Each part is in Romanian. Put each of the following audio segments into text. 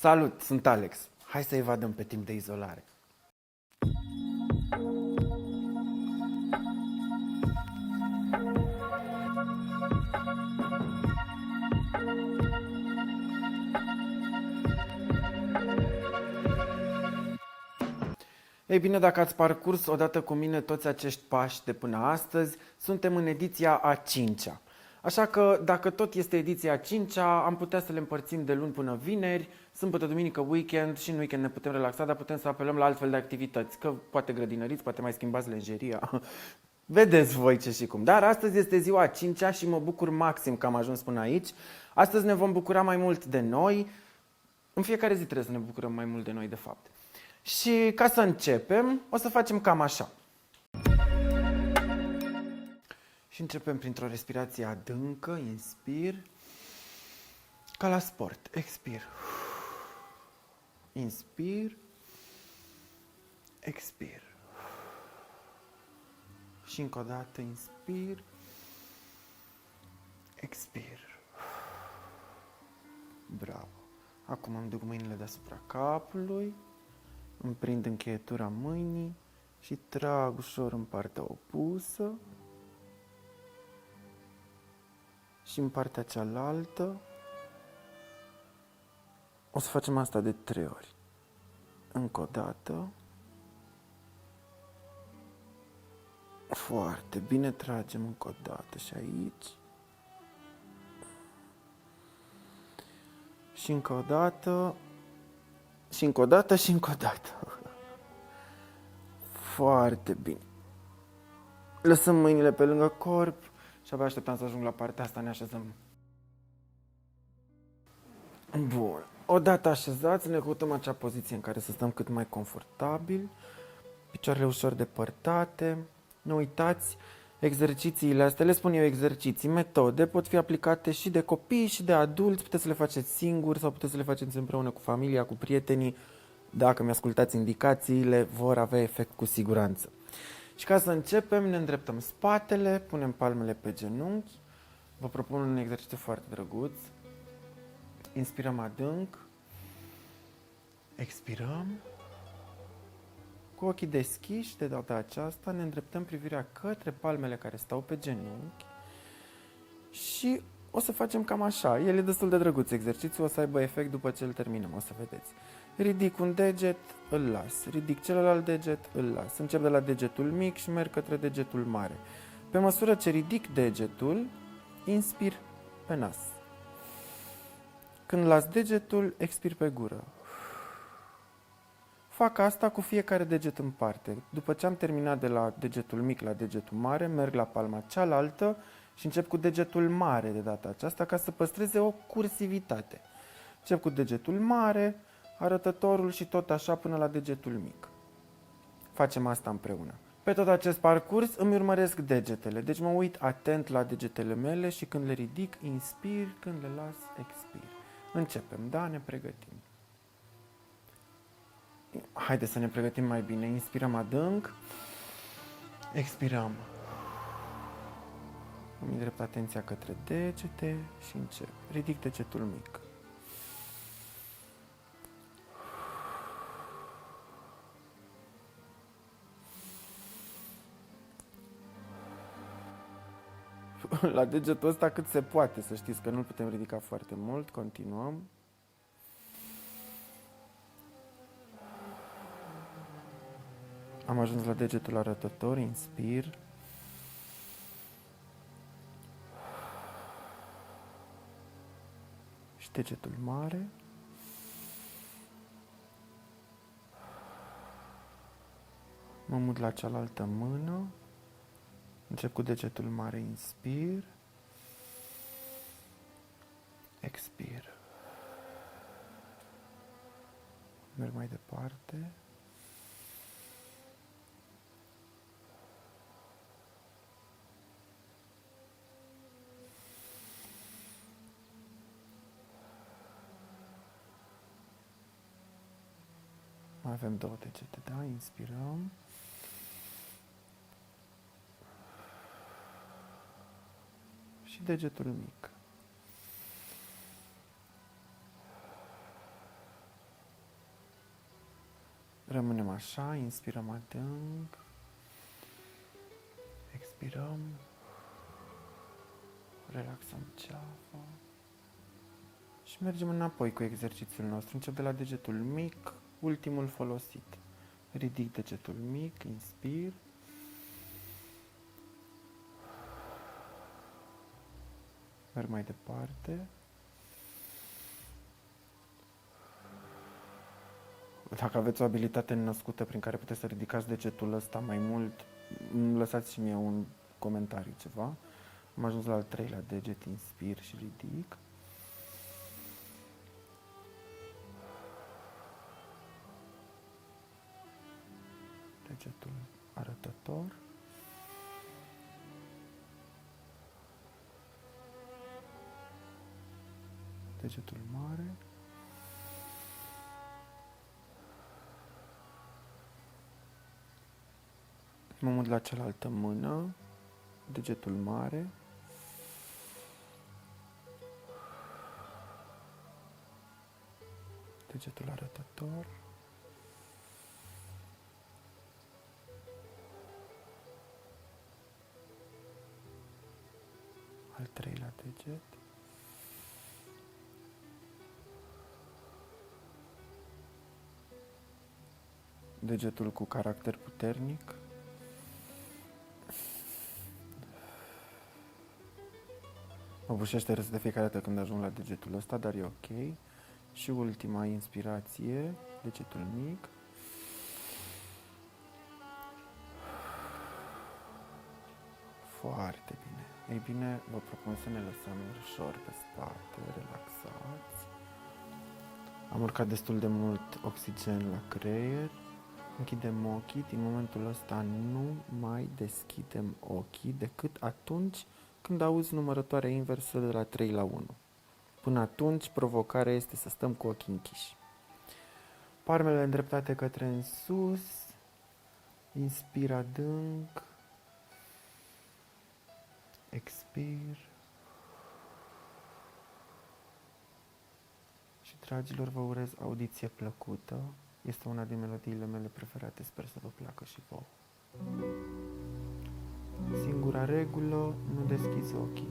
Salut, sunt Alex. Hai să evadăm pe timp de izolare. Ei bine, dacă ați parcurs odată cu mine toți acești pași de până astăzi, suntem în ediția a 5-a. Așa că, dacă tot este ediția a 5-a, am putea să le împărțim de luni până vineri, sâmbătă, duminică, weekend și în weekend ne putem relaxa, dar putem să apelăm la altfel de activități, că poate grădinăriți, poate mai schimbați lenjeria. Vedeți voi ce și cum. Dar astăzi este ziua a 5-a și mă bucur maxim că am ajuns până aici. Astăzi ne vom bucura mai mult de noi. În fiecare zi trebuie să ne bucurăm mai mult de noi, de fapt. Și ca să începem, o să facem cam așa. Și începem printr-o respirație adâncă, inspir, ca la sport, expir. Inspir, expir. Și încă o dată, inspir, expir. Bravo. Acum îmi duc mâinile deasupra capului, îmi prind încheietura mâinii și trag ușor în partea opusă și în partea cealaltă. O să facem asta de 3 ori. Încă o dată. Foarte bine, tragem încă o dată și aici. Și încă o dată. Și încă o dată și încă o dată. Foarte bine. Lăsăm mâinile pe lângă corp și abia așteptam să ajung la partea asta, ne așezăm. Bun. Odată așezați, ne căutăm acea poziție în care să stăm cât mai confortabil, picioarele ușor depărtate. Nu uitați, exercițiile astea, le spun eu exerciții, metode, pot fi aplicate și de copii și de adulți, puteți să le faceți singuri sau puteți să le faceți împreună cu familia, cu prietenii. Dacă mi-ascultați indicațiile, vor avea efect cu siguranță. Și ca să începem, ne îndreptăm spatele, punem palmele pe genunchi. Vă propun un exercițiu foarte drăguț. Inspirăm adânc. Expirăm. Cu ochii deschiși, de data aceasta, ne îndreptăm privirea către palmele care stau pe genunchi. Și o să facem cam așa. El e destul de drăguț exercițiu, o să aibă efect după ce îl terminăm, o să vedeți. Ridic un deget, îl las. Ridic celălalt deget, îl las. Încep de la degetul mic și merg către degetul mare. Pe măsură ce ridic degetul, inspir pe nas. Când las degetul, expir pe gură. Fac asta cu fiecare deget în parte. După ce am terminat de la degetul mic la degetul mare, merg la palma cealaltă și încep cu degetul mare de data aceasta ca să păstreze o cursivitate. Încep cu degetul mare, arătătorul și tot așa până la degetul mic. Facem asta împreună. Pe tot acest parcurs îmi urmăresc degetele, deci mă uit atent la degetele mele și când le ridic, inspir, când le las, expir. Începem, da? Ne pregătim. Haideți să ne pregătim mai bine. Inspirăm adânc, expirăm. Îmi îndrept atenția către degete și încep. Ridic degetul mic. La degetul ăsta cât se poate, să știți că nu-l putem ridica foarte mult. Continuăm. Am ajuns la degetul arătător, inspir. Și degetul mare. Mă mut la cealaltă mână. Încep cu degetul mare, inspir. Expir. Merg mai departe. Mai avem 2 degete, da? Inspirăm. Și degetul mic. Rămânem așa, inspirăm adânc, expirăm, relaxăm ceafa și mergem înapoi cu exercițiul nostru. Încep de la degetul mic, ultimul folosit. Ridic degetul mic, inspir. Merg mai departe. Dacă aveți o abilitate născută prin care puteți să ridicați degetul ăsta mai mult, lăsați și mie un comentariu, ceva. Am ajuns la al treilea deget, inspir și ridic. Degetul arătător. Degetul mare. Mă mut la cealaltă mână, degetul mare. Degetul arătător. Al treilea deget. Degetul cu caracter puternic. Mă bușește râs de fiecare dată când ajung la degetul ăsta, dar e ok. Și ultima inspirație, degetul mic. Foarte bine. Ei bine, vă propun să ne lăsăm ușor pe spate, relaxați. Am urcat destul de mult oxigen la creier. Închidem ochii. Din momentul ăsta nu mai deschidem ochii decât atunci când auzi numărătoarea inversă de la 3 la 1. Până atunci, provocarea este să stăm cu ochii închiși. Palmele îndreptate către în sus. Inspir adânc. Expir. Și, dragilor, vă urez audiție plăcută. Este una din melodiile mele preferate, sper să vă placă și vouă. Singura regulă, nu deschizi ochii.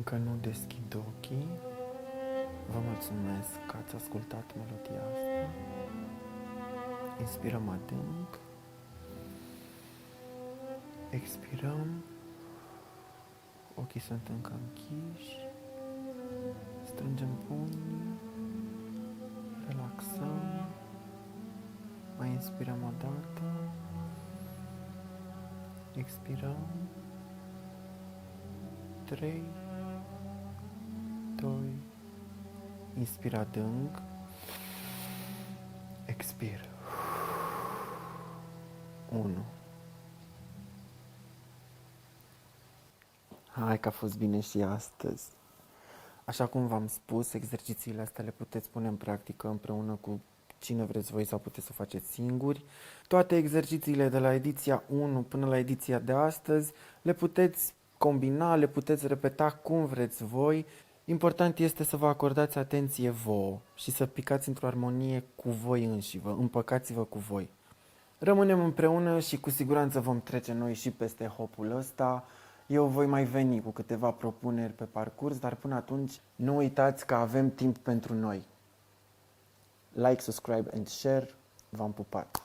Încă nu deschid ochii. Vă mulțumesc că ați ascultat melodia asta. Inspirăm adânc. Expirăm. Ochii sunt încă închiși. Strângem pumnii. Relaxăm. Mai inspirăm o dată. Expirăm. 3, 2, inspir adânc, expir, 1. Hai că a fost bine și astăzi. Așa cum v-am spus, exercițiile astea le puteți pune în practică împreună cu cine vreți voi sau puteți să o faceți singuri. Toate exercițiile de la ediția 1 până la ediția de astăzi le puteți combina, le puteți repeta cum vreți voi. Important este să vă acordați atenție vouă și să picați într-o armonie cu voi înșivă, împăcați-vă cu voi. Rămânem împreună și cu siguranță vom trece noi și peste hopul ăsta. Eu voi mai veni cu câteva propuneri pe parcurs, dar până atunci nu uitați că avem timp pentru noi. Like, subscribe and share. V-am pupat!